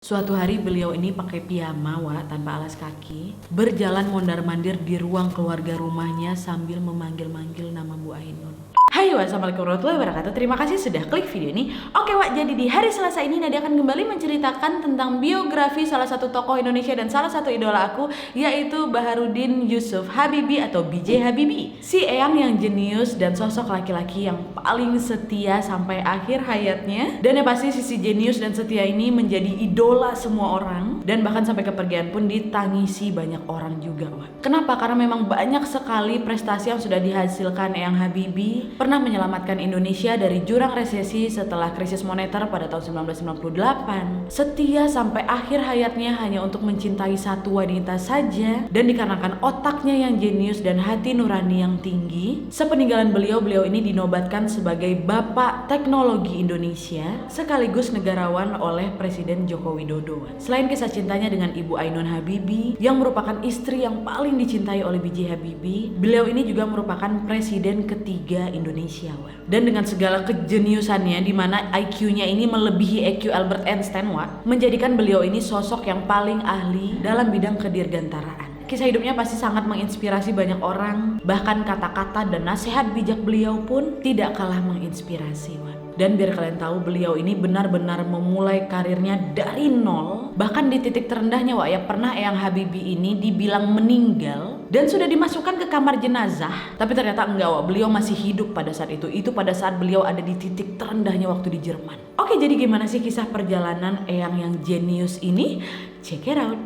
Suatu hari beliau ini pakai piyama tanpa alas kaki, berjalan mondar-mandir di ruang keluarga rumahnya sambil memanggil-manggil nama Bu Ainun. Hai, wassalamualaikum warahmatullahi wabarakatuh. Terima kasih sudah klik video ini. Oke Wak, jadi di hari Selasa ini Nadia akan kembali menceritakan tentang biografi salah satu tokoh Indonesia dan salah satu idola aku, yaitu Baharudin Yusuf Habibie atau B.J. Habibie. Si eyang yang jenius dan sosok laki-laki yang paling setia sampai akhir hayatnya. Dan yang pasti sisi jenius dan setia ini menjadi idola semua orang, dan bahkan sampai kepergian pun ditangisi banyak orang juga Wak. Kenapa? Karena memang banyak sekali prestasi yang sudah dihasilkan Eyang Habibie. Pernah menyelamatkan Indonesia dari jurang resesi setelah krisis moneter pada tahun 1998. Setia sampai akhir hayatnya hanya untuk mencintai satu wanita saja, dan dikarenakan otaknya yang jenius dan hati nurani yang tinggi, sepeninggalan beliau ini dinobatkan sebagai Bapak Teknologi Indonesia sekaligus negarawan oleh Presiden Joko Widodo. Selain kisah cintanya dengan Ibu Ainun Habibie yang merupakan istri yang paling dicintai oleh B.J. Habibie, beliau ini juga merupakan presiden ketiga Indonesia. Dan dengan segala kejeniusannya, di mana IQ-nya ini melebihi IQ Albert Einstein, menjadikan beliau ini sosok yang paling ahli dalam bidang kedirgantaraan. Kisah hidupnya pasti sangat menginspirasi banyak orang, bahkan kata-kata dan nasihat bijak beliau pun tidak kalah menginspirasi. Dan biar kalian tahu, beliau ini benar-benar memulai karirnya dari nol. Bahkan di titik terendahnya pernah Eyang Habibie ini dibilang meninggal dan sudah dimasukkan ke kamar jenazah. Tapi ternyata enggak beliau masih hidup pada saat itu. Itu pada saat beliau ada di titik terendahnya waktu di Jerman. Oke, jadi gimana sih kisah perjalanan Eyang yang jenius ini? Check it out.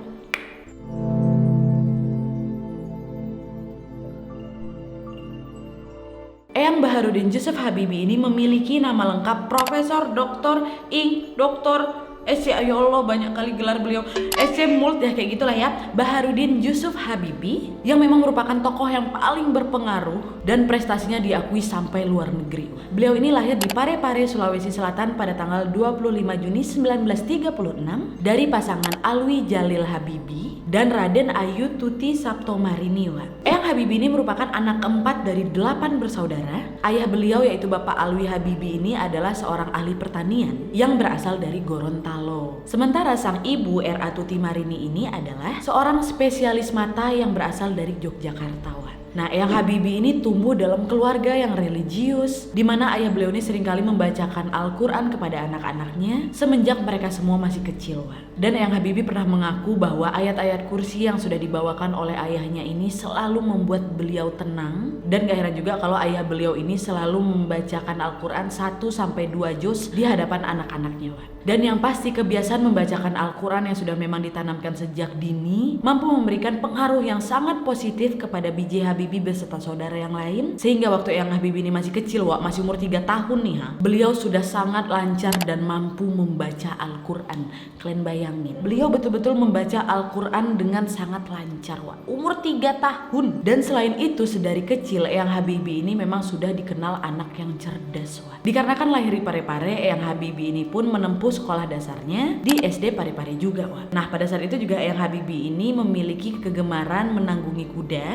Eyang Baharudin Yusuf Habibie ini memiliki nama lengkap Profesor Dr. Ing. Dr. SC, ya Allah banyak kali gelar beliau, SC Mult ya kayak gitulah ya. Baharudin Yusuf Habibie yang memang merupakan tokoh yang paling berpengaruh dan prestasinya diakui sampai luar negeri. Beliau ini lahir di Parepare, Sulawesi Selatan pada tanggal 25 Juni 1936 dari pasangan Alwi Jalil Habibie dan Raden Ayu Tuti Saptomarini. Eyang Habibie ini merupakan anak keempat dari 8 bersaudara. Ayah beliau yaitu Bapak Alwi Habibie ini adalah seorang ahli pertanian yang berasal dari Gorontalo. Sementara sang ibu R.A. Tuti Marini ini adalah seorang spesialis mata yang berasal dari Yogyakarta. Nah, Eyang Habibie ini tumbuh dalam keluarga yang religius, di mana ayah beliau ini seringkali membacakan Al-Quran kepada anak-anaknya semenjak mereka semua masih kecil. Dan Eyang Habibie pernah mengaku bahwa ayat-ayat kursi yang sudah dibawakan oleh ayahnya ini selalu membuat beliau tenang. Dan gak heran juga kalau ayah beliau ini selalu membacakan Al-Quran 1-2 juz di hadapan anak-anaknya. Dan yang pasti kebiasaan membacakan Al-Quran yang sudah memang ditanamkan sejak dini mampu memberikan pengaruh yang sangat positif kepada B.J. Habibie beserta saudara yang lain, sehingga waktu Eyang Habibie ini masih kecil, masih umur 3 tahun nih, beliau sudah sangat lancar dan mampu membaca Al-Quran. Kalian bayangin, beliau betul-betul membaca Al-Quran dengan sangat lancar, umur 3 tahun. Dan selain itu, sedari kecil Eyang Habibie ini memang sudah dikenal anak yang cerdas. Dikarenakan lahir di Parepare, Eyang Habibie ini pun menempuh sekolah dasarnya di SD Parepare juga. Nah, pada saat itu juga Eyang Habibie ini memiliki kegemaran menanggungi kuda,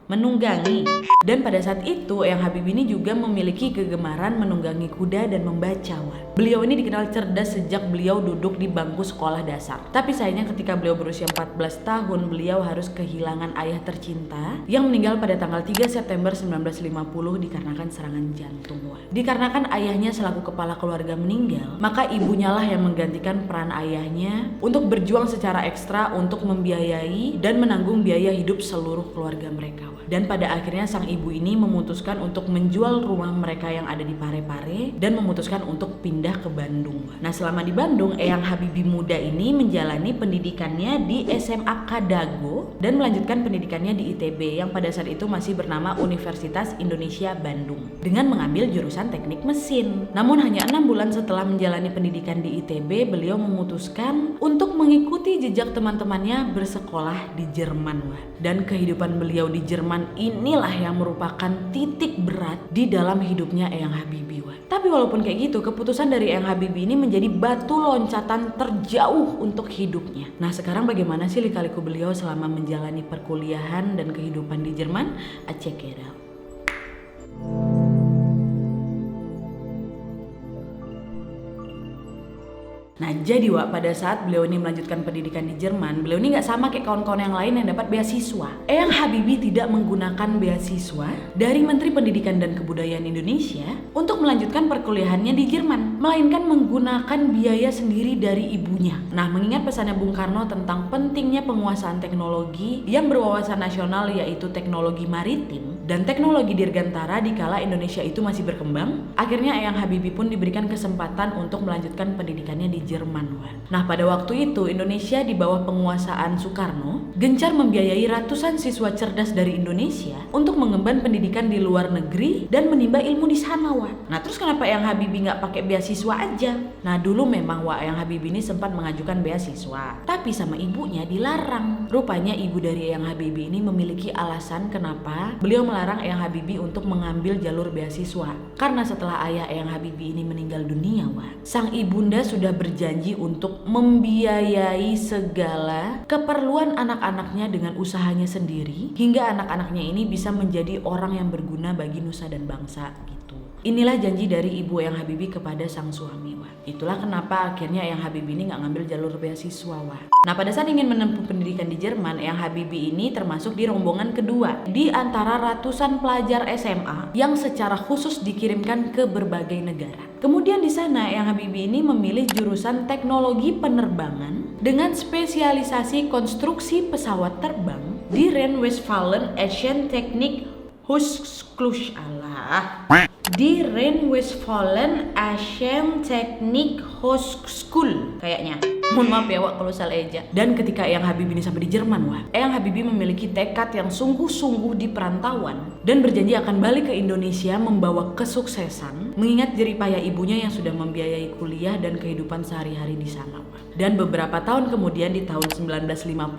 menunggangi. Dan pada saat itu Eyang Habibie ini juga memiliki kegemaran menunggangi kuda dan membaca. Beliau ini dikenal cerdas sejak beliau duduk di bangku sekolah dasar. Tapi sayangnya ketika beliau berusia 14 tahun, beliau harus kehilangan ayah tercinta yang meninggal pada tanggal 3 September 1950 dikarenakan serangan jantung. Dikarenakan ayahnya selaku kepala keluarga meninggal, maka ibunya lah yang menggantikan peran ayahnya untuk berjuang secara ekstra untuk membiayai dan menanggung biaya hidup seluruh keluarga mereka. Dan pada akhirnya sang ibu ini memutuskan untuk menjual rumah mereka yang ada di Parepare dan memutuskan untuk pindah ke Bandung. Nah, selama di Bandung, Eyang Habibie muda ini menjalani pendidikannya di SMA Kadago dan melanjutkan pendidikannya di ITB yang pada saat itu masih bernama Universitas Indonesia Bandung dengan mengambil jurusan teknik mesin. Namun hanya 6 bulan setelah menjalani pendidikan di ITB, beliau memutuskan untuk mengikuti jejak teman-temannya bersekolah di Jerman. Dan kehidupan beliau di Jerman inilah yang merupakan titik berat di dalam hidupnya Eyang Habibie. Tapi walaupun kayak gitu, keputusan dari Eyang Habibie ini menjadi batu loncatan terjauh untuk hidupnya. Nah, sekarang bagaimana sih lika-liku beliau selama menjalani perkuliahan dan kehidupan di Jerman? Check it out. Nah jadi Wak, pada saat beliau ini melanjutkan pendidikan di Jerman, beliau ini nggak sama kayak kawan-kawan yang lain yang dapat beasiswa. Eyang Habibie tidak menggunakan beasiswa dari Menteri Pendidikan dan Kebudayaan Indonesia untuk melanjutkan perkuliahannya di Jerman, melainkan menggunakan biaya sendiri dari ibunya. Nah mengingat pesannya Bung Karno tentang pentingnya penguasaan teknologi yang berwawasan nasional, yaitu teknologi maritim dan teknologi dirgantara dikala Indonesia itu masih berkembang, akhirnya Eyang Habibie pun diberikan kesempatan untuk melanjutkan pendidikannya di Jerman. Nah pada waktu itu Indonesia di bawah penguasaan Soekarno gencar membiayai ratusan siswa cerdas dari Indonesia untuk mengemban pendidikan di luar negeri dan menimba ilmu di sana Wak. Nah terus kenapa Eyang Habibie nggak pakai beasiswa aja? Nah dulu memang Wak, Eyang Habibie ini sempat mengajukan beasiswa, tapi sama ibunya dilarang. Rupanya ibu dari Eyang Habibie ini memiliki alasan kenapa beliau melarang Eyang Habibie untuk mengambil jalur beasiswa. Karena setelah ayah Eyang Habibie ini meninggal dunia Wak, sang ibunda sudah berjanji untuk membiayai segala keperluan anak-anaknya dengan usahanya sendiri, hingga anak-anaknya ini bisa menjadi orang yang berguna bagi nusa dan bangsa gitu. Inilah janji dari ibu Eyang Habibie kepada sang suami Wak. Itulah kenapa akhirnya Eyang Habibie ini nggak ngambil jalur beasiswa Wak. Nah pada saat ingin menempuh pendidikan di Jerman, Eyang Habibie ini termasuk di rombongan kedua di antara ratusan pelajar SMA yang secara khusus dikirimkan ke berbagai negara. Kemudian di sana Eyang Habibie ini memilih jurusan teknologi penerbangan dengan spesialisasi konstruksi pesawat terbang di Rheinland-Westfalen Asian Technic Hochschule. Di Rheinland-Westfalen Asian Technic Hochschule kayaknya. Mohon maaf ya Wak kalau salah eja. Dan ketika Eyang Habibie ini sampai di Jerman Wak, Eyang Habibie memiliki tekad yang sungguh-sungguh di perantauan dan berjanji akan balik ke Indonesia membawa kesuksesan, mengingat jerih payah ibunya yang sudah membiayai kuliah dan kehidupan sehari-hari di sana Wak. Dan beberapa tahun kemudian di tahun 1955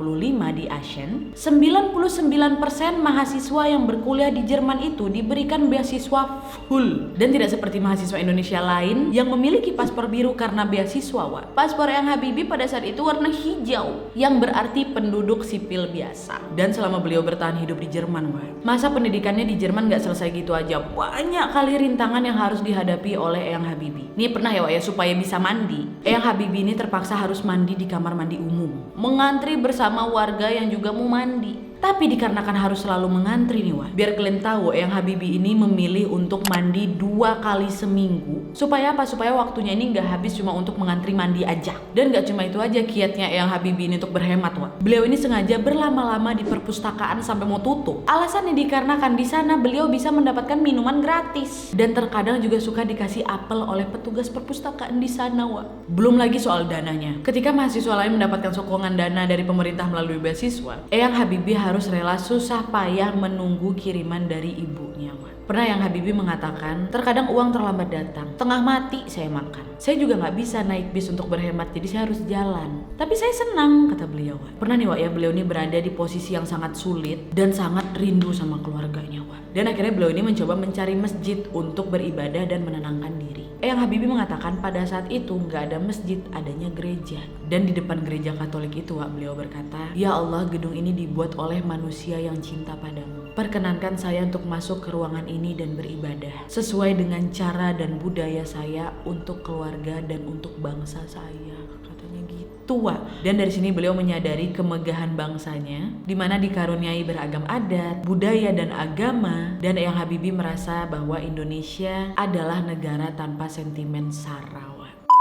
di Aachen, 99% mahasiswa yang berkuliah di Jerman itu diberikan beasiswa full. Dan tidak seperti mahasiswa Indonesia lain yang memiliki paspor biru karena beasiswa Wak. Paspor Eyang Habibie pada saat itu warna hijau yang berarti penduduk sipil biasa. Dan selama beliau bertahan hidup di Jerman Wak, masa pendidikannya di Jerman gak selesai gitu aja. Banyak kali rintangan yang harus dihadapi oleh Eyang Habibie. Ini pernah ya Wak ya, supaya bisa mandi, Eyang Habibie ini terpaksa harus mandi di kamar mandi umum, mengantri bersama warga yang juga mau mandi. Tapi dikarenakan harus selalu mengantri nih Wak, biar kalian tahu Eyang Habibie ini memilih untuk mandi 2 kali seminggu. Supaya apa? Supaya waktunya ini gak habis cuma untuk mengantri mandi aja. Dan gak cuma itu aja kiatnya Eyang Habibie ini untuk berhemat Wak. Beliau ini sengaja berlama-lama di perpustakaan sampai mau tutup. Alasannya dikarenakan di sana beliau bisa mendapatkan minuman gratis. Dan terkadang juga suka dikasih apel oleh petugas perpustakaan di sana Wak. Belum lagi soal dananya. Ketika mahasiswa lain mendapatkan sokongan dana dari pemerintah melalui beasiswa, Eyang Habibie harus rela susah payah menunggu kiriman dari ibunya Wak. Pernah Eyang Habibie mengatakan, terkadang uang terlambat datang, tengah mati saya makan. Saya juga gak bisa naik bis untuk berhemat, jadi saya harus jalan. Tapi saya senang, kata beliau Wak. Pernah nih Wak ya, beliau ini berada di posisi yang sangat sulit dan sangat rindu sama keluarganya Wak. Dan akhirnya beliau ini mencoba mencari masjid untuk beribadah dan menenangkan diri. Eyang Habibie mengatakan pada saat itu gak ada masjid, adanya gereja. Dan di depan gereja Katolik itu Wak, beliau berkata, "Ya Allah, gedung ini dibuat oleh manusia yang cinta padamu. Perkenankan saya untuk masuk ke ruangan ini dan beribadah sesuai dengan cara dan budaya saya untuk keluarga dan untuk bangsa saya," katanya gitu Wak. Dan dari sini beliau menyadari kemegahan bangsanya, di mana dikaruniai beragam adat, budaya dan agama. Dan Eyang Habibie merasa bahwa Indonesia adalah negara tanpa sentimen sara.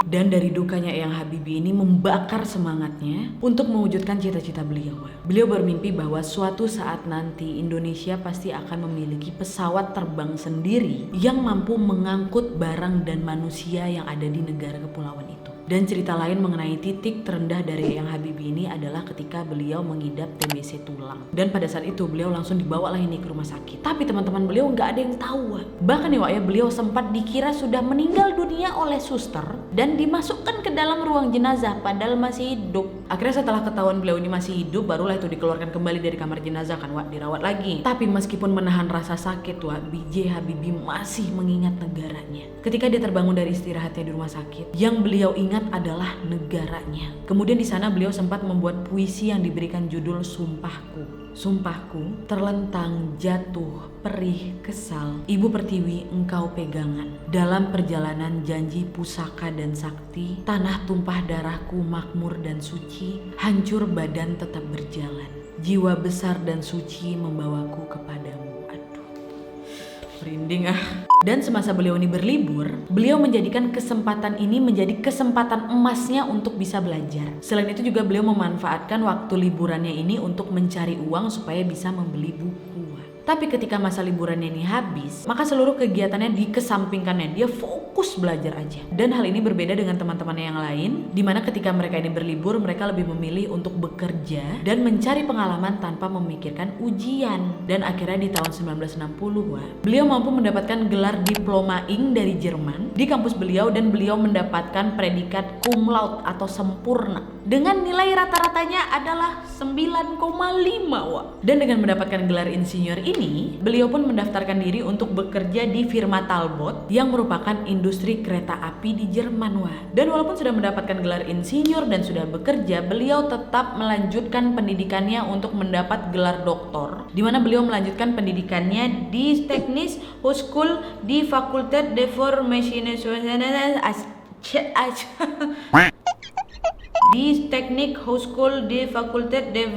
Dan dari dukanya Eyang Habibie ini membakar semangatnya untuk mewujudkan cita-cita beliau. Beliau bermimpi bahwa suatu saat nanti Indonesia pasti akan memiliki pesawat terbang sendiri yang mampu mengangkut barang dan manusia yang ada di negara kepulauan itu. Dan cerita lain mengenai titik terendah dari Eyang Habibie ini adalah ketika beliau mengidap TBC tulang. Dan pada saat itu beliau langsung dibawa lah ini ke rumah sakit. Tapi teman-teman beliau nggak ada yang tahu Wak. Bahkan nih Wak ya, beliau sempat dikira sudah meninggal dunia oleh suster dan dimasukkan ke dalam ruang jenazah padahal masih hidup. Akhirnya setelah ketahuan beliau ini masih hidup, barulah itu dikeluarkan kembali dari kamar jenazah kan Wak, dirawat lagi. Tapi meskipun menahan rasa sakit Wak, B.J. Habibie masih mengingat negaranya. Ketika dia terbangun dari istirahatnya di rumah sakit, yang beliau ingat ingat adalah negaranya. Kemudian di sana beliau sempat membuat puisi yang diberikan judul Sumpahku. Sumpahku terlentang, jatuh, perih, kesal. Ibu Pertiwi engkau pegangan. Dalam perjalanan janji pusaka dan sakti, tanah tumpah darahku makmur dan suci, hancur badan tetap berjalan. Jiwa besar dan suci membawaku kepadamu. Aduh, merinding ah. Dan semasa beliau ini berlibur, beliau menjadikan kesempatan ini menjadi kesempatan emasnya untuk bisa belajar. Selain itu juga beliau memanfaatkan waktu liburannya ini untuk mencari uang supaya bisa membeli buku. Tapi ketika masa liburannya ini habis, maka seluruh kegiatannya dikesampingkannya. Dia fokus belajar aja. Dan hal ini berbeda dengan teman-temannya yang lain, dimana ketika mereka ini berlibur, mereka lebih memilih untuk bekerja dan mencari pengalaman tanpa memikirkan ujian. Dan akhirnya di tahun 1960, beliau mampu mendapatkan gelar diploma Ing dari Jerman di kampus beliau, dan beliau mendapatkan predikat cum laude atau sempurna dengan nilai rata-ratanya adalah 9,5 wah. Dan dengan mendapatkan gelar insinyur ini, beliau pun mendaftarkan diri untuk bekerja di firma Talbot yang merupakan industri kereta api di Jerman wah. Dan walaupun sudah mendapatkan gelar insinyur dan sudah bekerja, beliau tetap melanjutkan pendidikannya untuk mendapat gelar doktor, di mana beliau melanjutkan pendidikannya di Technische Hochschule di Fakultät der Mechanischen di Teknik Hochschule di Fakultät der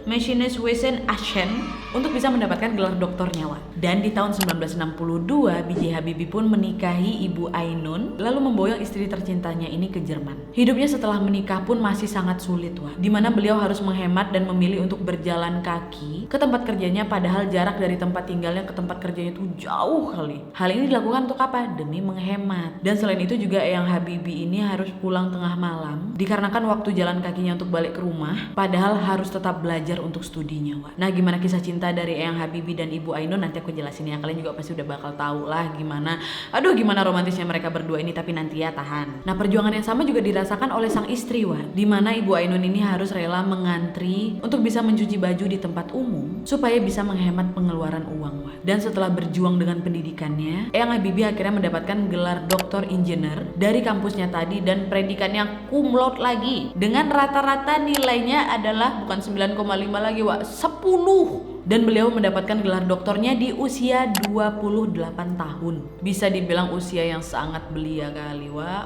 Maschinenwesen Aachen untuk bisa mendapatkan gelar doktornya wah. Dan di tahun 1962 B.J. Habibie pun menikahi Ibu Ainun, lalu memboyong istri tercintanya ini ke Jerman. Hidupnya setelah menikah pun masih sangat sulit wah, dimana beliau harus menghemat dan memilih untuk berjalan kaki ke tempat kerjanya, padahal jarak dari tempat tinggalnya ke tempat kerjanya itu jauh kali. Hal ini dilakukan untuk apa? Demi menghemat. Dan selain itu juga Eyang Habibie ini harus pulang tengah malam dikarenakan waktu jalan kakinya untuk balik ke rumah, padahal harus tetap belajar untuk studinya wah. Nah, gimana kisah cinta dari Eyang Habibie dan Ibu Ainun nanti aku jelasin ya. Kalian juga pasti udah bakal tahu lah gimana romantisnya mereka berdua ini, tapi nanti ya tahan. Nah, perjuangan yang sama juga dirasakan oleh sang istri wah, dimana Ibu Ainun ini harus rela mengantri untuk bisa mencuci baju di tempat umum supaya bisa menghemat pengeluaran uang wah. Dan setelah berjuang dengan pendidikannya, Eyang Habibie akhirnya mendapatkan gelar doktor engineer dari kampusnya tadi dan predikannya cum laude lagi dengan rata-rata nilainya adalah bukan 9,5 lagi wah, 10. Dan beliau mendapatkan gelar doktornya di usia 28 tahun. Bisa dibilang usia yang sangat belia kali wah.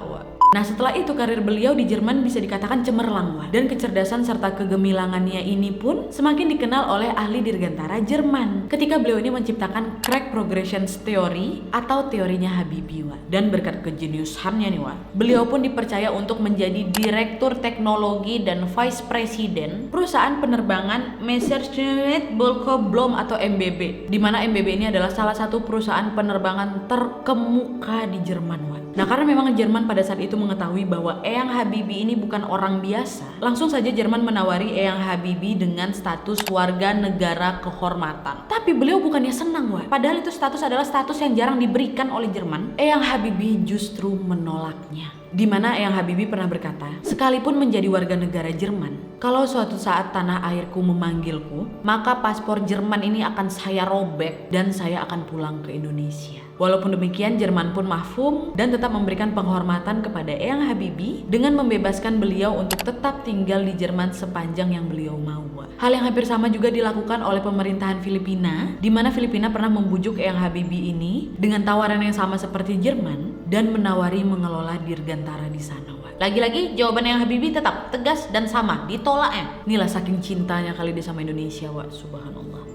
Nah, setelah itu karir beliau di Jerman bisa dikatakan cemerlang wah, dan kecerdasan serta kegemilangannya ini pun semakin dikenal oleh ahli dirgantara Jerman ketika beliau ini menciptakan crack progression theory atau teorinya Habibie wah. Dan berkat kejeniusannya nih wah, beliau pun dipercaya untuk menjadi direktur teknologi dan vice president perusahaan penerbangan Messerschmitt Bölkow Blohm atau MBB, di mana MBB ini adalah salah satu perusahaan penerbangan terkemuka di Jerman wah. Nah, karena memang Jerman pada saat itu mengetahui bahwa Eyang Habibie ini bukan orang biasa, langsung saja Jerman menawari Eyang Habibie dengan status warga negara kehormatan. Tapi beliau bukannya senang wah, padahal itu status adalah status yang jarang diberikan oleh Jerman. Eyang Habibie justru menolaknya, di mana Eyang Habibie pernah berkata, sekalipun menjadi warga negara Jerman, kalau suatu saat tanah airku memanggilku, maka paspor Jerman ini akan saya robek dan saya akan pulang ke Indonesia. Walaupun demikian, Jerman pun mafhum dan tetap memberikan penghormatan kepada Eyang Habibie dengan membebaskan beliau untuk tetap tinggal di Jerman sepanjang yang beliau mau. Hal yang hampir sama juga dilakukan oleh pemerintahan Filipina, di mana Filipina pernah membujuk Eyang Habibie ini dengan tawaran yang sama seperti Jerman dan menawari mengelola dirgantara di sana. Lagi-lagi jawaban Eyang Habibie tetap tegas dan sama, ditolaknya. Inilah saking cintanya kali dia sama Indonesia wah, subhanallah.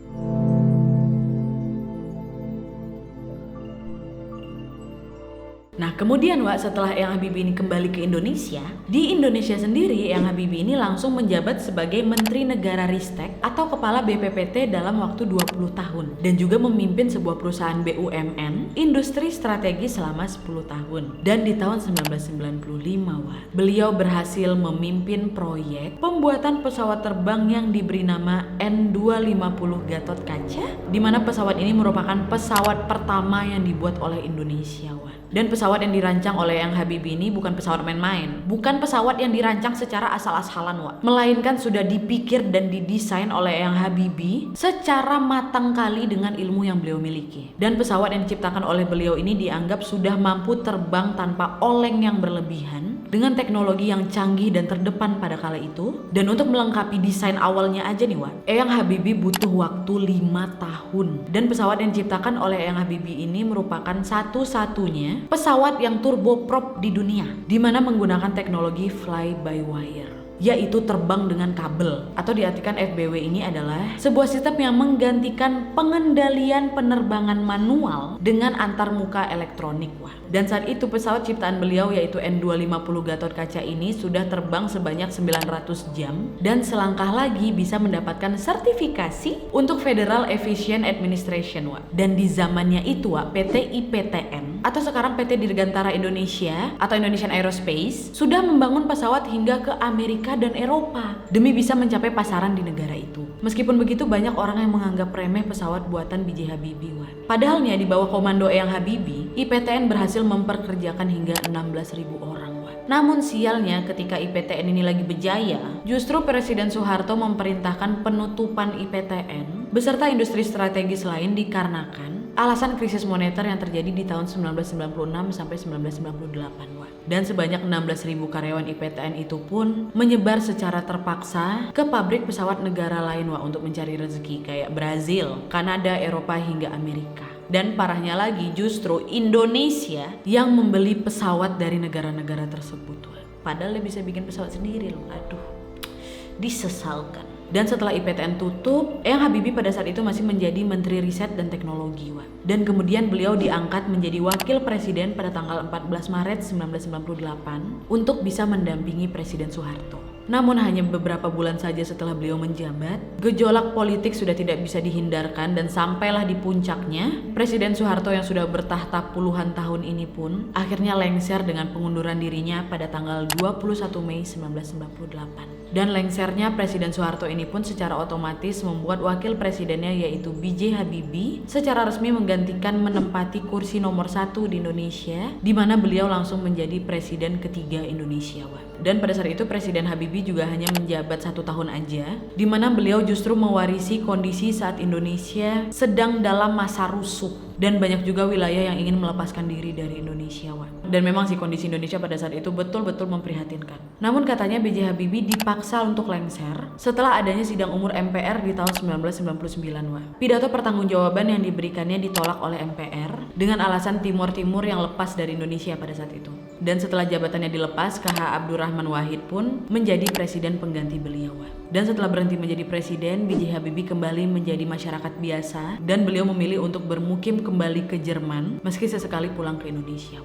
Nah, kemudian wak, setelah Eyang Habibie ini kembali ke Indonesia, di Indonesia sendiri Eyang Habibie ini langsung menjabat sebagai Menteri Negara Ristek atau Kepala BPPT dalam waktu 20 tahun dan juga memimpin sebuah perusahaan BUMN industri strategis selama 10 tahun. Dan di tahun 1995 wak, beliau berhasil memimpin proyek pembuatan pesawat terbang yang diberi nama N250 Gatot Kaca, di mana pesawat ini merupakan pesawat pertama yang dibuat oleh Indonesia wak. Dan pesawat yang dirancang oleh Eyang Habibie ini bukan pesawat main-main, bukan pesawat yang dirancang secara asal-asalan wak, melainkan sudah dipikir dan didesain oleh Eyang Habibie secara matang kali dengan ilmu yang beliau miliki. Dan pesawat yang diciptakan oleh beliau ini dianggap sudah mampu terbang tanpa oleng yang berlebihan dengan teknologi yang canggih dan terdepan pada kala itu. Dan untuk melengkapi desain awalnya aja nih Wak, Eyang Habibie butuh waktu 5 tahun. Dan pesawat yang diciptakan oleh Eyang Habibie ini merupakan satu-satunya pesawat yang turboprop di dunia, dimana menggunakan teknologi fly by wire, yaitu terbang dengan kabel, atau diartikan FBW ini adalah sebuah sistem yang menggantikan pengendalian penerbangan manual dengan antarmuka elektronik. Wah. Dan saat itu pesawat ciptaan beliau yaitu N250 Gatot Kaca ini sudah terbang sebanyak 900 jam dan selangkah lagi bisa mendapatkan sertifikasi untuk Federal Aviation Administration. Wah. Dan di zamannya itu Wah, PT IPTN atau sekarang PT Dirgantara Indonesia atau Indonesian Aerospace sudah membangun pesawat hingga ke Amerika dan Eropa demi bisa mencapai pasaran di negara itu. Meskipun begitu banyak orang yang menganggap remeh pesawat buatan B.J. Habibie. Padahalnya di bawah komando Eyang Habibie, IPTN berhasil memperkerjakan hingga 16.000 orang. Namun sialnya ketika IPTN ini lagi berjaya, justru Presiden Soeharto memerintahkan penutupan IPTN beserta industri strategis lain dikarenakan alasan krisis moneter yang terjadi di tahun 1996 sampai 1998. Dan sebanyak 16.000 karyawan IPTN itu pun menyebar secara terpaksa ke pabrik pesawat negara lain untuk mencari rezeki kayak Brazil, Kanada, Eropa hingga Amerika. Dan parahnya lagi justru Indonesia yang membeli pesawat dari negara-negara tersebut. Padahal dia bisa bikin pesawat sendiri loh. Aduh, disesalkan. Dan setelah IPTN tutup, Eyang Habibie pada saat itu masih menjadi Menteri Riset dan Teknologi. Dan kemudian beliau diangkat menjadi Wakil Presiden pada tanggal 14 Maret 1998 untuk bisa mendampingi Presiden Soeharto. Namun hanya beberapa bulan saja setelah beliau menjabat, gejolak politik sudah tidak bisa dihindarkan dan sampailah di puncaknya, Presiden Soeharto yang sudah bertahta puluhan tahun ini pun akhirnya lengser dengan pengunduran dirinya pada tanggal 21 Mei 1998. Dan lengsernya Presiden Soeharto ini pun secara otomatis membuat wakil presidennya yaitu B.J. Habibie secara resmi menggantikan menempati kursi nomor 1 di Indonesia, di mana beliau langsung menjadi presiden ketiga Indonesia. Dan pada saat itu Presiden Habibie juga hanya menjabat 1 tahun aja, di mana beliau justru mewarisi kondisi saat Indonesia sedang dalam masa rusuh dan banyak juga wilayah yang ingin melepaskan diri dari Indonesia. Dan memang sih kondisi Indonesia pada saat itu betul-betul memprihatinkan. Namun katanya B.J. Habibie dipaksa untuk lengser setelah adanya sidang umur MPR di tahun 1999. Pidato pertanggungjawaban yang diberikannya ditolak oleh MPR dengan alasan Timur Timur yang lepas dari Indonesia pada saat itu. Dan setelah jabatannya dilepas, KH Abdurrahman Wahid pun menjadi presiden pengganti beliau. Dan setelah berhenti menjadi presiden, B.J. Habibie kembali menjadi masyarakat biasa dan beliau memilih untuk bermukim kembali ke Jerman meski sesekali pulang ke Indonesia.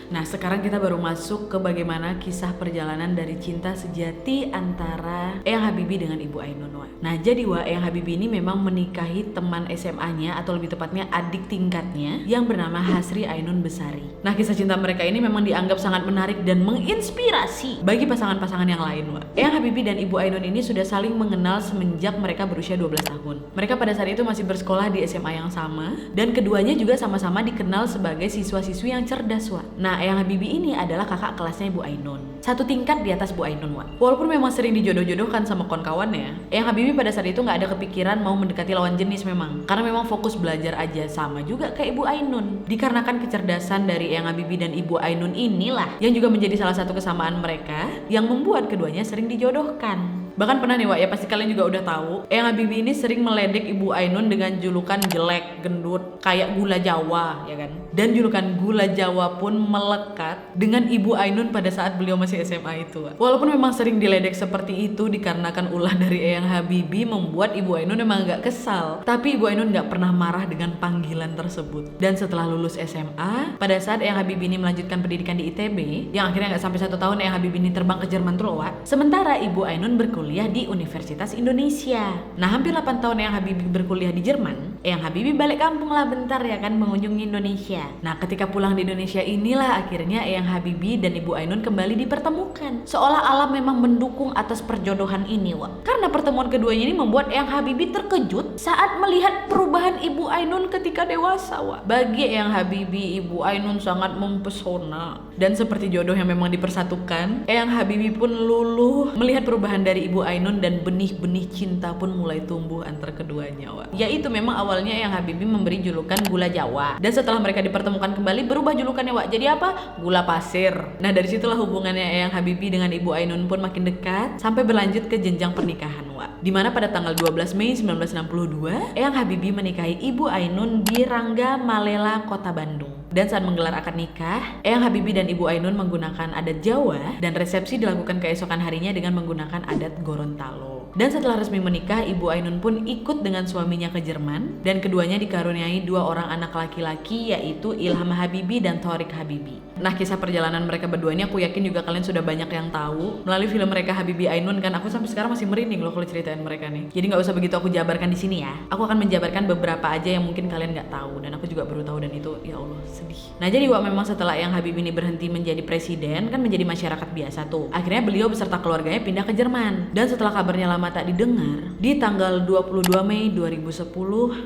Nah, sekarang kita baru masuk ke bagaimana kisah perjalanan dari cinta sejati antara Eyang Habibie dengan Ibu Ainun. Nah, jadi Eyang Habibie ini memang menikahi teman SMA-nya atau lebih tepatnya adik tingkatnya yang bernama Hasri Ainun Besari. Nah, kisah cinta mereka ini memang dianggap sangat menarik dan menginspirasi bagi pasangan-pasangan yang lain. Eyang Habibie dan Ibu Ainun ini sudah saling mengenal semenjak mereka berusia 12 tahun. Mereka pada saat itu masih bersekolah di SMA yang sama dan keduanya juga sama-sama dikenal sebagai siswa-siswi yang cerdas. Nah, Eyang Habibie ini adalah kakak kelasnya Ibu Ainun, satu tingkat di atas Bu Ainun. Walaupun memang sering dijodoh-jodohkan sama kawan-kawannya, Eyang Habibie pada saat itu nggak ada kepikiran mau mendekati lawan jenis memang, karena memang fokus belajar aja, sama juga kayak Ibu Ainun. Dikarenakan kecerdasan dari Eyang Habibie dan Ibu Ainun inilah yang juga menjadi salah satu kesamaan mereka yang membuat keduanya sering dijodohkan. Bahkan pernah nih ya pasti kalian juga udah tahu, Eyang Habibie ini sering meledek Ibu Ainun dengan julukan jelek, gendut, kayak gula Jawa, ya kan? Dan julukan gula Jawa pun melekat dengan Ibu Ainun pada saat beliau masih SMA itu. Walaupun memang sering diledek seperti itu dikarenakan ulah dari Eyang Habibie membuat Ibu Ainun memang gak kesal, tapi Ibu Ainun gak pernah marah dengan panggilan tersebut. Dan setelah lulus SMA, pada saat Eyang Habibie ini melanjutkan pendidikan di ITB, yang akhirnya gak sampai 1 tahun Eyang Habibie ini terbang ke Jerman tuh loh. Sementara Ibu Ainun berkuliah di Universitas Indonesia. Nah, hampir 8 tahun Eyang Habibie berkuliah di Jerman, Eyang Habibie balik kampung lah bentar ya kan, mengunjungi Indonesia. Nah, ketika pulang di Indonesia inilah akhirnya Eyang Habibie dan Ibu Ainun kembali dipertemukan. Seolah alam memang mendukung atas perjodohan ini, karena pertemuan keduanya ini membuat Eyang Habibie terkejut saat melihat perubahan Ibu Ainun ketika dewasa. Bagi Eyang Habibie, Ibu Ainun sangat mempesona. Dan seperti jodoh yang memang dipersatukan, Eyang Habibie pun luluh melihat perubahan dari Ibu Ibu Ainun dan benih-benih cinta pun mulai tumbuh antar keduanya, Wak. Yaitu memang awalnya Eyang Habibie memberi julukan gula Jawa, dan setelah mereka dipertemukan kembali berubah julukannya, Wak. Jadi apa? Gula pasir. Nah, dari situlah hubungannya Eyang Habibie dengan Ibu Ainun pun makin dekat sampai berlanjut ke jenjang pernikahan, Wak. Dimana pada tanggal 12 Mei 1962 Eyang Habibie menikahi Ibu Ainun di Rangga Malela, Kota Bandung. Dan saat menggelar akad nikah, Eyang Habibie dan Ibu Ainun menggunakan adat Jawa dan resepsi dilakukan keesokan harinya dengan menggunakan adat Gorontalo. Dan setelah resmi menikah, Ibu Ainun pun ikut dengan suaminya ke Jerman dan keduanya dikaruniai 2 orang anak laki-laki, yaitu Ilham Habibie dan Thorik Habibie. Nah, kisah perjalanan mereka berdua ini aku yakin juga kalian sudah banyak yang tahu melalui film mereka Habibie Ainun kan. Aku sampai sekarang masih merinding loh kalau ceritain mereka nih. Jadi nggak usah begitu aku jabarkan di sini ya. Aku akan menjabarkan beberapa aja yang mungkin kalian nggak tahu dan aku juga baru tahu, dan itu ya Allah sedih. Nah, jadi Wak, memang setelah Eyang Habibie ini berhenti menjadi presiden kan menjadi masyarakat biasa tuh. Akhirnya beliau beserta keluarganya pindah ke Jerman. Dan setelah kabarnya lama tak didengar, di tanggal 22 Mei 2010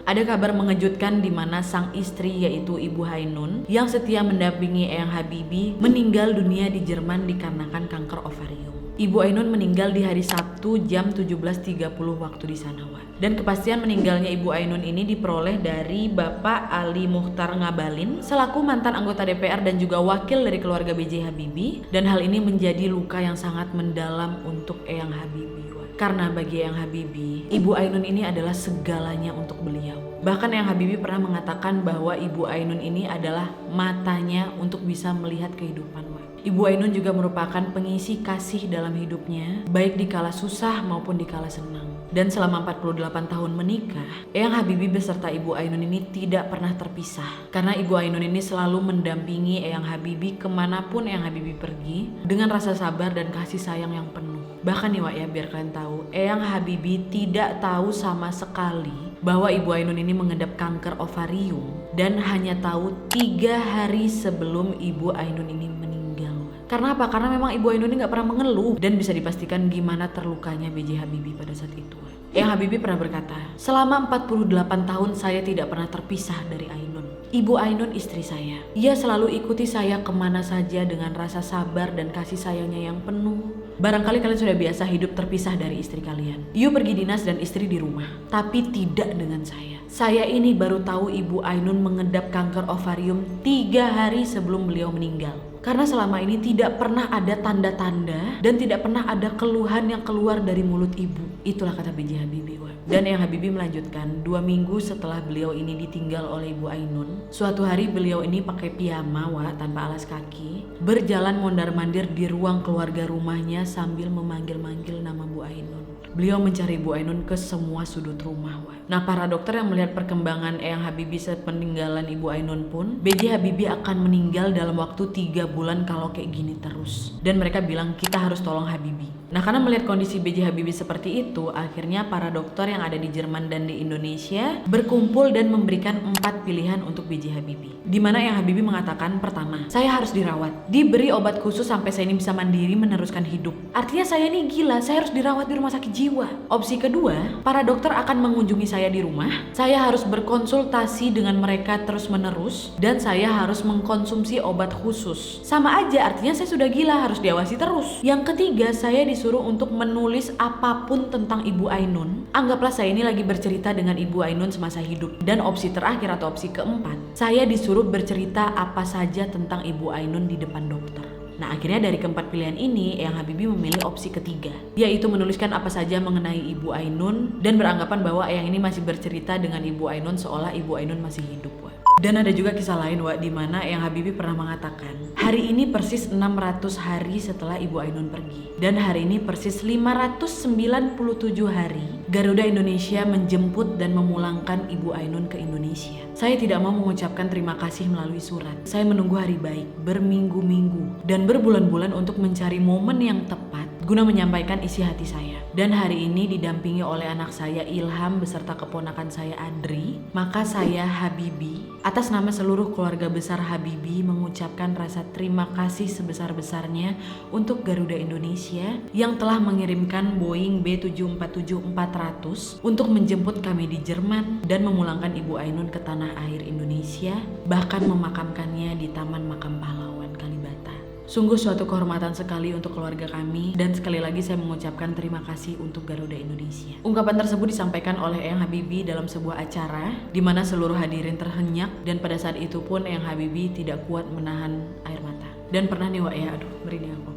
ada kabar mengejutkan di mana sang istri yaitu Ibu Ainun yang setia mendampingi Eyang Habibie meninggal dunia di Jerman dikarenakan kanker ovarium. Ibu Ainun meninggal di hari Sabtu jam 17.30 waktu di sana, Wak. Dan kepastian meninggalnya Ibu Ainun ini diperoleh dari Bapak Ali Muchtar Ngabalin selaku mantan anggota DPR dan juga wakil dari keluarga B.J. Habibie, dan hal ini menjadi luka yang sangat mendalam untuk Eyang Habibie, Wak. Karena bagi Eyang Habibie, Ibu Ainun ini adalah segalanya untuk beliau. Bahkan Eyang Habibie pernah mengatakan bahwa Ibu Ainun ini adalah matanya untuk bisa melihat kehidupan, Wak. Ibu Ainun juga merupakan pengisi kasih dalam hidupnya, baik di kala susah maupun di kala senang. Dan selama 48 tahun menikah, Eyang Habibie beserta Ibu Ainun ini tidak pernah terpisah. Karena Ibu Ainun ini selalu mendampingi Eyang Habibie kemanapun Eyang Habibie pergi, dengan rasa sabar dan kasih sayang yang penuh. Bahkan nih, Wak, ya, biar kalian tahu, Eyang Habibie tidak tahu sama sekali bahwa Ibu Ainun ini mengidap kanker ovarium, dan hanya tahu 3 hari sebelum Ibu Ainun ini meninggal. Karena apa? Karena memang Ibu Ainun ini gak pernah mengeluh, dan bisa dipastikan gimana terlukanya B.J. Habibie pada saat itu. Eyang Habibie pernah berkata, selama 48 tahun saya tidak pernah terpisah dari Ainun. Ibu Ainun istri saya. Ia selalu ikuti saya kemana saja dengan rasa sabar dan kasih sayangnya yang penuh. Barangkali kalian sudah biasa hidup terpisah dari istri kalian. You pergi dinas dan istri di rumah, tapi tidak dengan saya. Saya ini baru tahu Ibu Ainun mengidap kanker ovarium 3 hari sebelum beliau meninggal. Karena selama ini tidak pernah ada tanda-tanda dan tidak pernah ada keluhan yang keluar dari mulut ibu. Itulah kata B.J. Habibie, Wak. Dan Eyang Habibie melanjutkan, 2 minggu setelah beliau ini ditinggal oleh Ibu Ainun, suatu hari beliau ini pakai piyama, Wak, tanpa alas kaki, berjalan mondar-mandir di ruang keluarga rumahnya sambil memanggil-manggil nama Bu Ainun. Beliau mencari Bu Ainun ke semua sudut rumah, Wak. Nah, para dokter yang melihat perkembangan Eyang Habibie saat peninggalan Ibu Ainun pun, B.J. Habibie akan meninggal dalam waktu 3 bulan kalau kayak gini terus. Dan mereka bilang kita harus tolong Habibie. Nah, karena melihat kondisi B.J. Habibie seperti itu, akhirnya para dokter yang ada di Jerman dan di Indonesia berkumpul dan memberikan 4 pilihan untuk B.J. Habibie. Di mana Eyang Habibie mengatakan, pertama, saya harus dirawat, diberi obat khusus sampai saya ini bisa mandiri meneruskan hidup. Artinya saya ini gila, saya harus dirawat di rumah sakit jiwa. Opsi kedua, para dokter akan mengunjungi saya di rumah, saya harus berkonsultasi dengan mereka terus-menerus, dan saya harus mengkonsumsi obat khusus. Sama aja, artinya saya sudah gila, harus diawasi terus. Yang ketiga, saya disuruh untuk menulis apapun tentang Ibu Ainun. Anggaplah saya ini lagi bercerita dengan Ibu Ainun semasa hidup. Dan opsi terakhir atau opsi keempat, saya disuruh bercerita apa saja tentang Ibu Ainun di depan dokter. Nah, akhirnya dari keempat pilihan ini, Eyang Habibie memilih opsi ketiga, yaitu menuliskan apa saja mengenai Ibu Ainun dan beranggapan bahwa Eyang ini masih bercerita dengan Ibu Ainun seolah Ibu Ainun masih hidup, Wak. Dan ada juga kisah lain, Wak, di mana Eyang Habibie pernah mengatakan, hari ini persis 600 hari setelah Ibu Ainun pergi, dan hari ini persis 597 hari Garuda Indonesia menjemput dan memulangkan Ibu Ainun ke Indonesia. Saya tidak mau mengucapkan terima kasih melalui surat. Saya menunggu hari baik berminggu-minggu dan berbulan-bulan untuk mencari momen yang tepat guna menyampaikan isi hati saya. Dan hari ini didampingi oleh anak saya Ilham beserta keponakan saya Adri, maka saya Habibie atas nama seluruh keluarga besar Habibie mengucapkan rasa terima kasih sebesar-besarnya untuk Garuda Indonesia yang telah mengirimkan Boeing B747-400 untuk menjemput kami di Jerman dan memulangkan Ibu Ainun ke tanah air Indonesia, bahkan memakamkannya di Taman Makam Pahlawan Kalibata. Sungguh suatu kehormatan sekali untuk keluarga kami, dan sekali lagi saya mengucapkan terima kasih untuk Garuda Indonesia. Ungkapan tersebut disampaikan oleh Eyang Habibie dalam sebuah acara di mana seluruh hadirin terhenyak, dan pada saat itu pun Eyang Habibie tidak kuat menahan air mata. Dan pernah nih Wak ya, aduh merinding aku.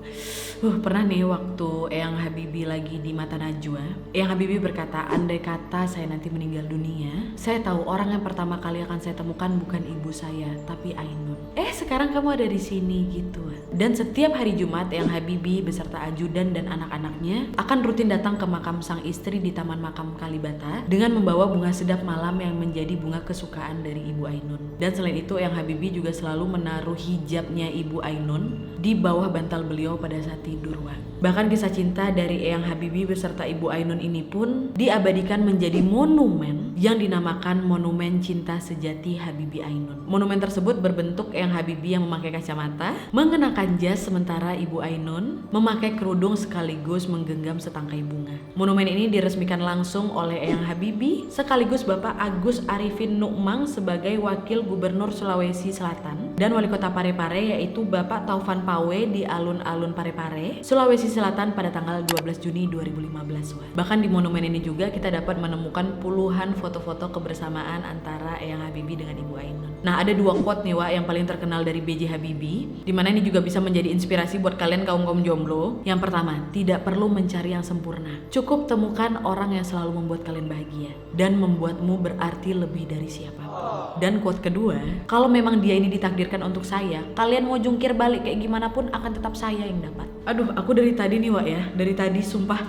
Pernah nih waktu Eyang Habibie lagi di Mata Najwa, Eyang Habibie berkata, andai kata saya nanti meninggal dunia, saya tahu orang yang pertama kali akan saya temukan bukan ibu saya, tapi Ainun. Sekarang kamu ada di sini gitu. Dan setiap hari Jumat Eyang Habibie beserta ajudan dan anak-anaknya akan rutin datang ke makam sang istri di Taman Makam Kalibata dengan membawa bunga sedap malam yang menjadi bunga kesukaan dari Ibu Ainun. Dan selain itu Eyang Habibie juga selalu menaruh hijabnya Ibu Ainun di bawah bantal beliau pada saat tidur. Bahkan kisah cinta dari Eyang Habibie beserta Ibu Ainun ini pun diabadikan menjadi monumen yang dinamakan Monumen Cinta Sejati Habibie Ainun. Monumen tersebut berbentuk Eyang Habibie yang memakai kacamata, mengenakan jas, sementara Ibu Ainun memakai kerudung sekaligus menggenggam setangkai bunga. Monumen ini diresmikan langsung oleh Eyang Habibie sekaligus Bapak Agus Arifin Nukmang sebagai Wakil Gubernur Sulawesi Selatan dan Wali Kota Parepare yaitu Bapak Taufan Pawe di alun-alun Parepare, Sulawesi Selatan pada tanggal 12 Juni 2015. Bahkan di monumen ini juga kita dapat menemukan puluhan foto-foto kebersamaan antara Eyang Habibie dengan Ibu Ainun. Nah, ada dua quote nih Wak yang paling terkenal dari B.J. Habibie, dimana ini juga bisa menjadi inspirasi buat kalian kaum jomblo. Yang pertama, tidak perlu mencari yang sempurna, cukup temukan orang yang selalu membuat kalian bahagia dan membuatmu berarti lebih dari siapapun. Dan quote kedua, kalau memang dia ini ditakdirkan untuk saya, kalian mau jungkir balik kayak gimana pun akan tetap saya yang dapat. Aduh, aku dari tadi nih Wak ya, dari tadi sumpah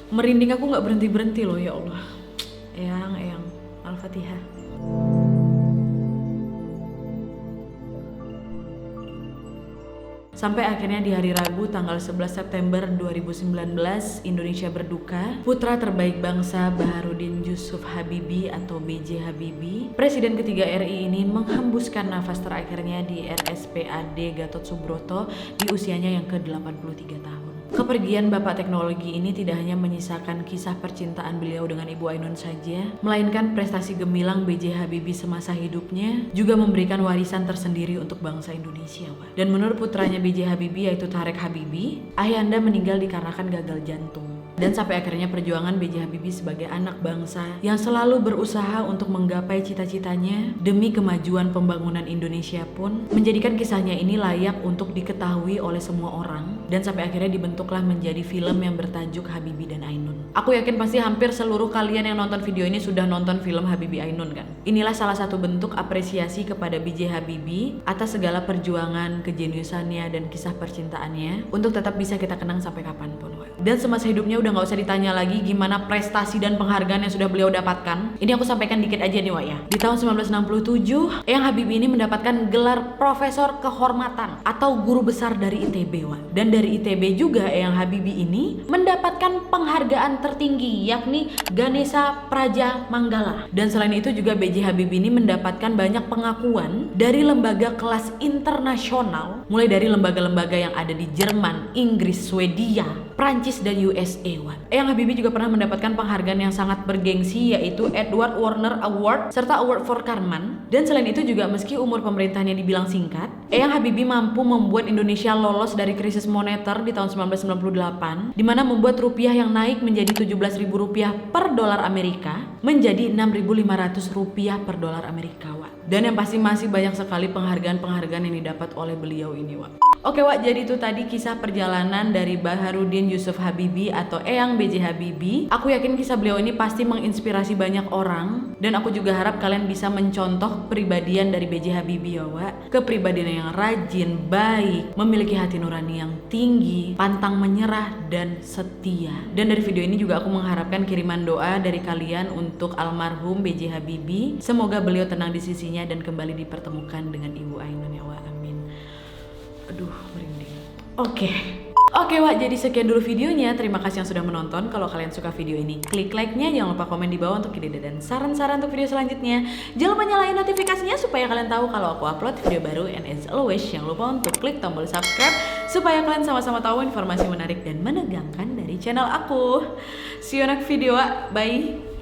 merinding, aku gak berhenti-berhenti loh, ya Allah. Eyang, Al-Fatihah. Sampai akhirnya di hari Rabu tanggal 11 September 2019 Indonesia berduka. Putra terbaik bangsa Baharudin Jusuf Habibie atau B.J. Habibie, Presiden ketiga RI ini menghembuskan nafas terakhirnya di RSPAD Gatot Subroto di usianya yang ke-83 tahun. Kepergian Bapak Teknologi ini tidak hanya menyisakan kisah percintaan beliau dengan Ibu Ainun saja, melainkan prestasi gemilang B.J. Habibie semasa hidupnya juga memberikan warisan tersendiri untuk bangsa Indonesia. Dan menurut putranya B.J. Habibie yaitu Tarek Habibie, ayahanda meninggal dikarenakan gagal jantung. Dan sampai akhirnya perjuangan B.J. Habibie sebagai anak bangsa yang selalu berusaha untuk menggapai cita-citanya demi kemajuan pembangunan Indonesia pun menjadikan kisahnya ini layak untuk diketahui oleh semua orang, dan sampai akhirnya dibentuklah menjadi film yang bertajuk Habibie dan Ainun. Aku yakin pasti hampir seluruh kalian yang nonton video ini sudah nonton film Habibie Ainun kan? Inilah salah satu bentuk apresiasi kepada B.J. Habibie atas segala perjuangan, kejeniusannya, dan kisah percintaannya untuk tetap bisa kita kenang sampai kapanpun. Dan semasa hidupnya udah gak usah ditanya lagi gimana prestasi dan penghargaan yang sudah beliau dapatkan. Ini aku sampaikan dikit aja nih Wak ya. Di tahun 1967, Eyang Habibie ini mendapatkan gelar Profesor Kehormatan atau Guru Besar dari ITB Wak. Dan dari ITB juga Eyang Habibie ini mendapatkan penghargaan tertinggi yakni Ganesha Praja Manggala. Dan selain itu juga B.J. Habibie ini mendapatkan banyak pengakuan dari lembaga kelas internasional, mulai dari lembaga-lembaga yang ada di Jerman, Inggris, Swedia, Prancis, dan USA. Eyang Habibie juga pernah mendapatkan penghargaan yang sangat bergengsi yaitu Edward Warner Award serta Award for Karman. Dan selain itu juga meski umur pemerintahnya dibilang singkat, Eyang Habibie mampu membuat Indonesia lolos dari krisis moneter di tahun 1998, di mana membuat rupiah yang naik menjadi Rp17.000 per dolar Amerika menjadi Rp6.500 per dolar Amerika. Dan yang pasti masih banyak sekali penghargaan-penghargaan yang didapat oleh beliau ini Wak. Oke Wak, jadi itu tadi kisah perjalanan dari Baharudin Jusuf Habibie atau Eyang B.J. Habibie. Aku yakin kisah beliau ini pasti menginspirasi banyak orang, dan aku juga harap kalian bisa mencontoh kepribadian dari B.J. Habibie ya Wak. Kepribadian yang rajin, baik, memiliki hati nurani yang tinggi, pantang menyerah, dan setia. Dan dari video ini juga aku mengharapkan kiriman doa dari kalian untuk almarhum B.J. Habibie. Semoga beliau tenang di sisinya dan kembali dipertemukan dengan Ibu Ainun ya Wak, amin. Aduh merinding. Oke Wak, jadi sekian dulu videonya. Terima kasih yang sudah menonton. Kalau kalian suka video ini, klik like-nya, jangan lupa komen di bawah untuk ide dan saran-saran untuk video selanjutnya. Jangan lupa nyalain notifikasinya supaya kalian tahu kalau aku upload video baru. And as always, jangan lupa untuk klik tombol subscribe supaya kalian sama-sama tahu informasi menarik dan menegangkan dari channel aku. See you next video Wak, bye.